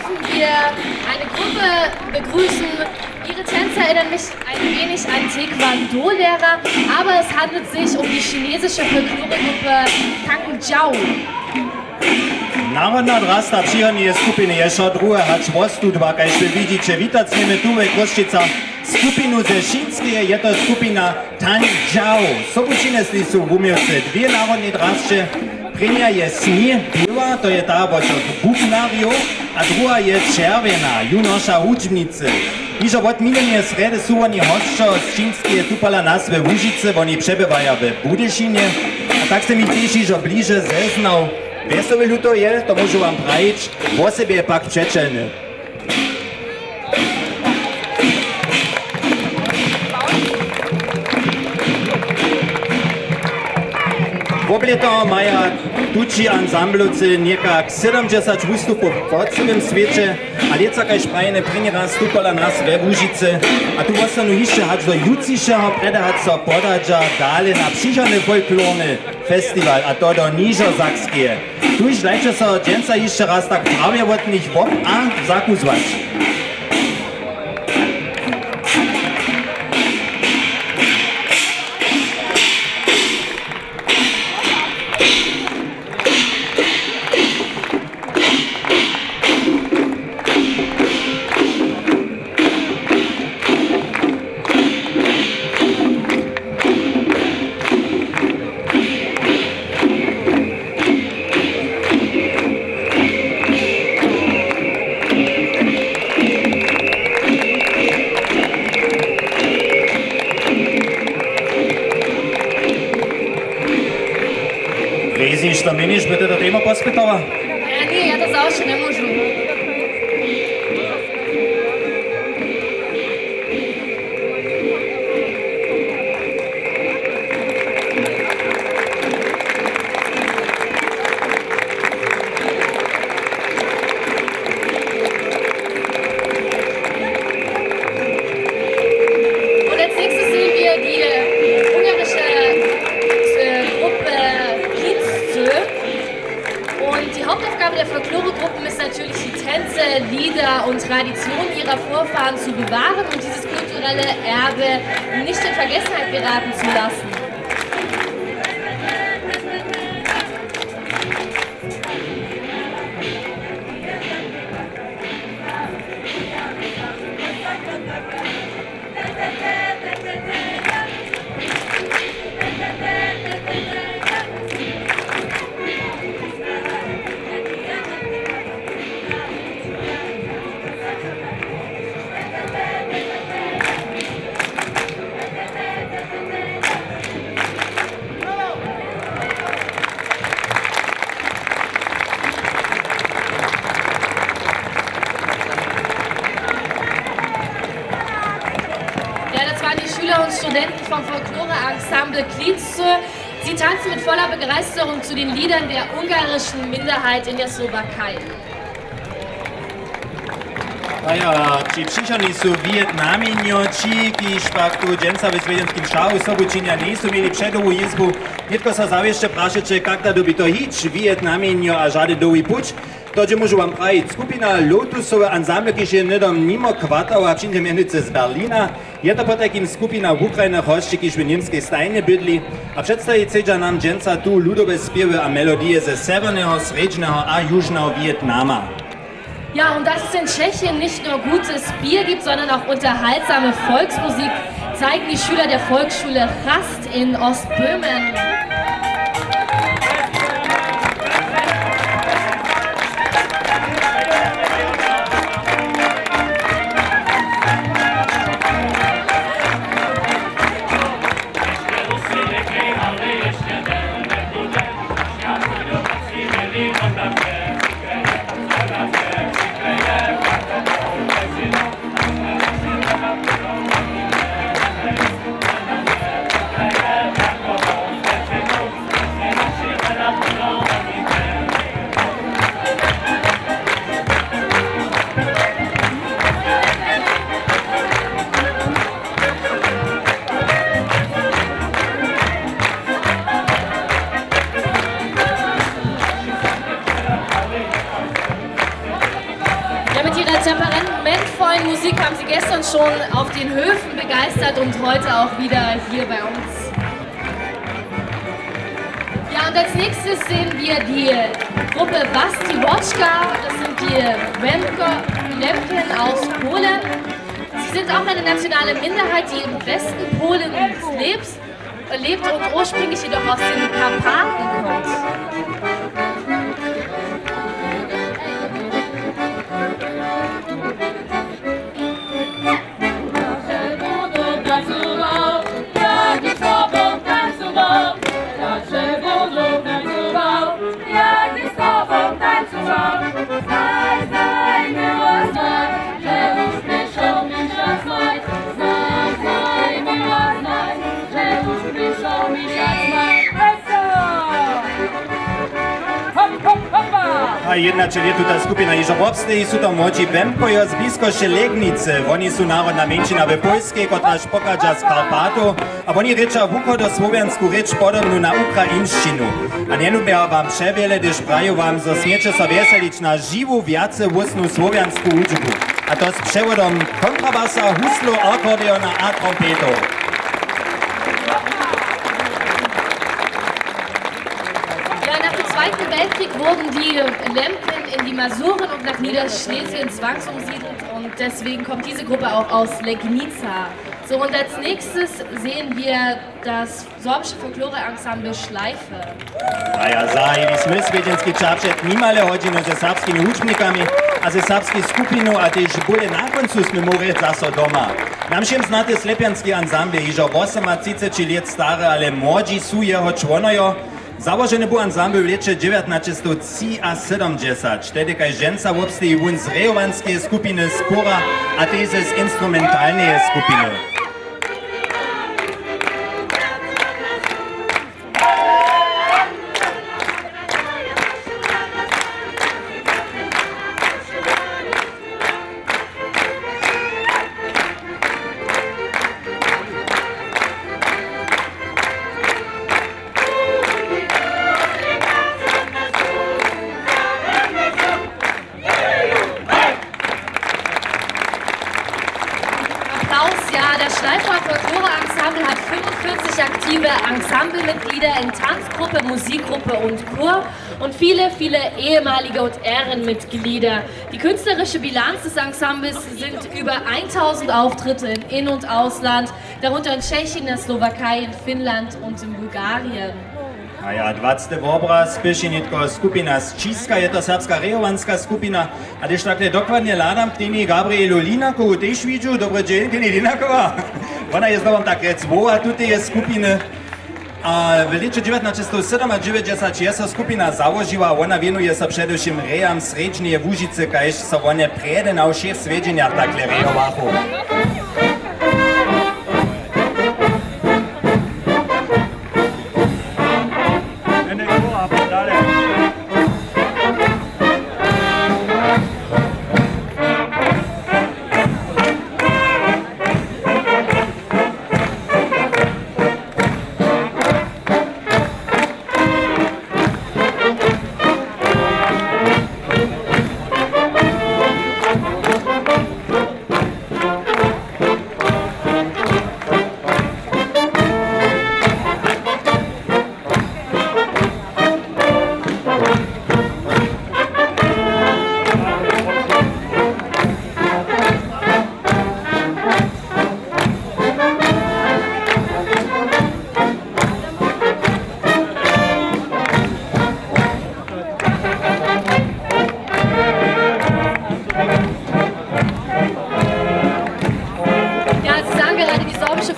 dürfen wir eine Gruppe begrüßen. Ihre Tänze erinnern mich ein wenig an Taekwondo-Lehrer, aber es handelt sich um die chinesische Folkloregruppe Tangjiao. Narodna drasta příhodní skupiny ještě druhé hačvostu dva, kajže vidíte, vítácneme tu ve Koščica skupinu ze Čínské, je to skupina Tangjiao. Sobučinesli jsou v umělce dvě národní drasče. První je sní, bílá, to je ta od bubnáriů, a druhá je červená, junoša učebnice. Iż od minulej sredy sú oni hostčo z Čínske tupala nás ve Łužice, oni přebyvajú ve Budyšinie, a tak se mi teší, že blíže zeznał. Wesoły luto je, to môžu vám prajiť, vo sebe je pak přečelné. Wobleto maja tuči ansamblucy niekak 70 wystupów po całym świecie, a leca kaž prajene první raz stupala nas we Łužice, a tu ostanu jeszcze hać do jutrzejszego predahacza podadža dale na przyjemny folklorny festiwal, a to do Nižosakskie. Tu już dajcie so dżęca jeszcze raz tak prawie od nich wop a zakuswać. Что мениш бы это тема поспитала? Не, я то завжди не можу. Und als nächstes sehen wir die ungarische Gruppe Kieztö. Und die Hauptaufgabe der Folkloregruppen ist natürlich, die Tänze, Lieder und Traditionen ihrer Vorfahren zu bewahren und dieses kulturelle Erbe nicht in Vergessenheit geraten zu lassen. Und Studenten vom Folklore-Ensemble Kieztö. Sie tanzen mit voller Begeisterung zu den Liedern der ungarischen Minderheit in der Slowakei. Ja, ci przyjrzani są Wietnaminio, ci, kiż pak tu dżęca ve Svedenskim šahu Sobučinia nisu mieli předovú izbu. Netko sa zaviešće prašeće, kak da dobi to hič, Wietnaminio a žade dovi puč. To, že môžu vám prajiť skupina Lotusové ensemble, kiž je nedom mimo kvartov a přijde menice z Berlína. Je to potakým skupina v Ukrajine hošči, kiž v Niemskej stajne bydli. A představiť seďa nám dženca tu ľudové spiewy a melodie ze severného, sredného a južného Vietnama. Ja, und dass es in Tschechien nicht nur gutes Bier gibt, sondern auch unterhaltsame Volksmusik, zeigen die Schüler der Volksschule Rast in Ostböhmen. temperamentvollen Musik haben sie gestern schon auf den Höfen begeistert und heute auch wieder hier bei uns. Ja, und als nächstes sehen wir die Gruppe Basti Wotschka. Das sind die Lempen aus Polen. Sie sind auch eine nationale Minderheit, die im Westen Polens lebt und ursprünglich jedoch aus den Karpaten kommt. A jednače je tu ta skupina iz Žabovstej, sú to mladší Vemkojo z blízkoše Legnice. Oni sú národná menšina v Poľskej, ktorá pochádza z Karpatu a oni rečia východoslovenskú reč podobnú na ukrajinštinu. A nenúbia vám vševiele, když prajú vám, zo smiete sa veseliť na živú, viace vúsnú slovenskú hudbu. A to s převodom kontrabasa, huslu, akordeona a trompetov. Im Zweiten Weltkrieg wurden die Lempen in die Masuren und nach Niederschlesien zwangsumsiedelt und deswegen kommt diese Gruppe auch aus Legnica. So, und als nächstes sehen wir das sorbische Folklore-Ensemble Schleife. Naja, zajívi sme svedenský čapčet nímale hodinu se srbskými hudžbnikami a se srbský skupinu a tež bude na koncu sme mohli zase doma. Nám všem znáte slepianský ensemble, ižo 38 let staré, ale młodzi sú jeho člonojo. Założony był ensemble w lecie 1973, wtedy kaj ženca obstej wun z rejowanskiej skupiny Skóra, a też z instrumentalnej skupiny. Das Schleifer Folklore-Ensemble hat 45 aktive Ensemblemitglieder in Tanzgruppe, Musikgruppe und Chor und viele, viele ehemalige und Ehrenmitglieder. Die künstlerische Bilanz des Ensembles sind über 1000 Auftritte im In- und Ausland, darunter in Tschechien, der Slowakei, in Finnland und in Bulgarien. A ja, 20. obraz píše netko skupina z Číska, je to srbská rejovanská skupina. A když takhle dokladne ládam k téni Gabrielu Linakovu, tež vidžu, dobrý deň, Kenny Linakova. Ona je znovu tak recvova tuto je skupiny. A v lete 1997 sa skupina založila, ona venuje sa především rejam sredžnie Vúžice, kajž sa one prede na všech svedeniach takhle rejovachu.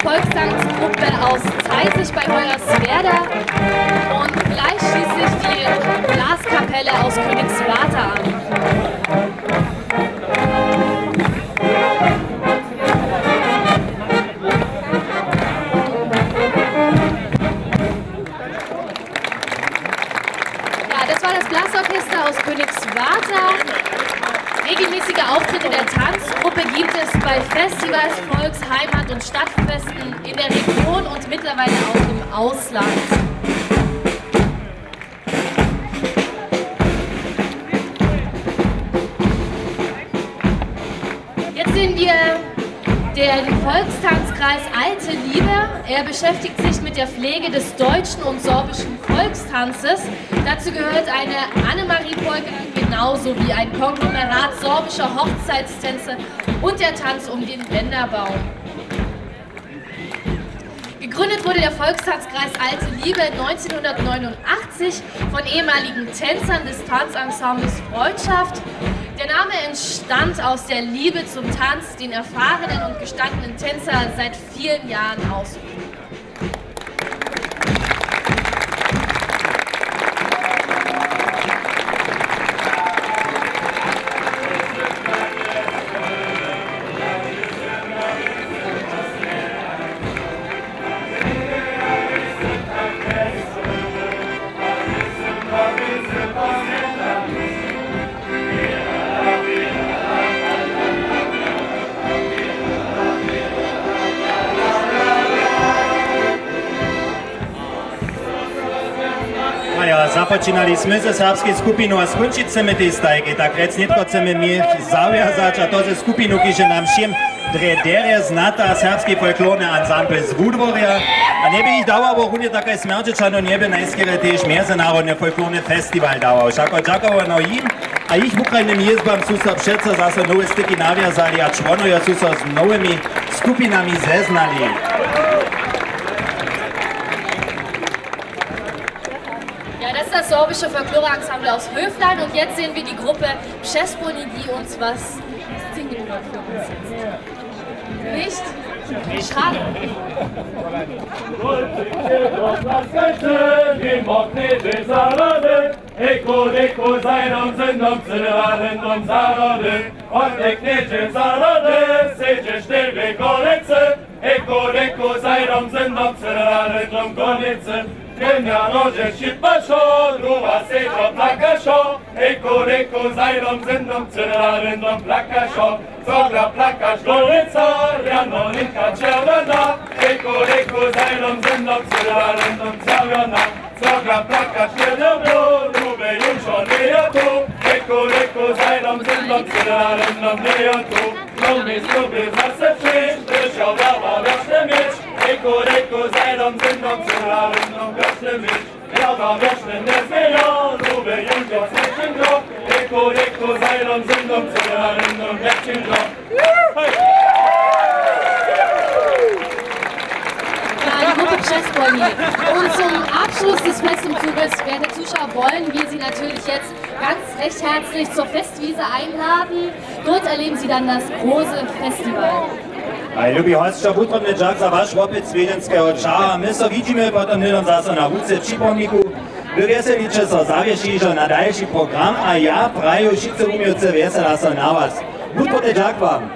Volksdansgruppe aus Zeisig bei Hoyerswerda und gleich schließlich die Blaskapelle aus Königswarter an. Ja, das war das Blasorchester aus Königswarta. Regelmäßige Auftritte der Tanzgruppe gibt es bei Festivals, Volks-, Heimat- und Stadtfesten in der Region und mittlerweile auch im Ausland. sehen wir den Volkstanzkreis Alte Liebe. Er beschäftigt sich mit der Pflege des deutschen und sorbischen Volkstanzes. Dazu gehört eine Annemarie-Polka, genauso wie ein Konglomerat sorbischer Hochzeitstänze und der Tanz um den Bänderbaum. Gegründet wurde der Volkstanzkreis Alte Liebe 1989 von ehemaligen Tänzern des Tanzensembles Freundschaft. Der Name entstand aus der Liebe zum Tanz, den erfahrenen und gestandenen Tänzer seit vielen Jahren ausüben. Započínali sme ze serbskej skupinu a skončiť chceme tej stajky, tak rec netko chceme mi zaviazať a to ze skupinu, že nám všim drederje znata serbský folklórny ensemble z Vúdvoria. A neby ich dával bo runde také smerdečano nebe najskere tiež medzinárodný folklórny festival dával. Šako ďakoval im a ich v Ukrajinem jezbám sú sa všetci zase nové styky naviazali a členovia sú sa s novými skupinami zeznali. Das sorbische Folklore-Ensemble aus Höflein und jetzt sehen wir die Gruppe Przesponi, die uns was singen wird für uns jetzt. Nicht? Schade. Genia nože šipašo, druga seča plakašo, eko zajdom zendom crnarendom plakašo, cogra plakaš dolica, rano linka červena, eko zajdom zendom crnarendom crvena, cogra plakaš jedobro, rube jučo nejatu, eko zajdom zendom crnarendom nejatu, nomi skupi zase přiš, držal dava vešne mič, eko zajdom zendom crnarendom vešne mič, java vešne nezmeja, rube jučo sečindro, eko zajdom zendom crnarendom vešindro. Die Gruppe Przesponi. Und zum Abschluss des Festumzuges, werte Zuschauer, wollen wir Sie natürlich jetzt ganz recht herzlich zur Festwiese einladen. Dort erleben Sie dann das große Festival. Ljubi hosća, utrodne džak za vaš opet svijenského čaha. My se vidíme potom nedom zase na ulici Čipomniku. Vy veseliče se zavješižo na další program, a ja praju šice umilce vesela se na vas. Utrodne džak vám.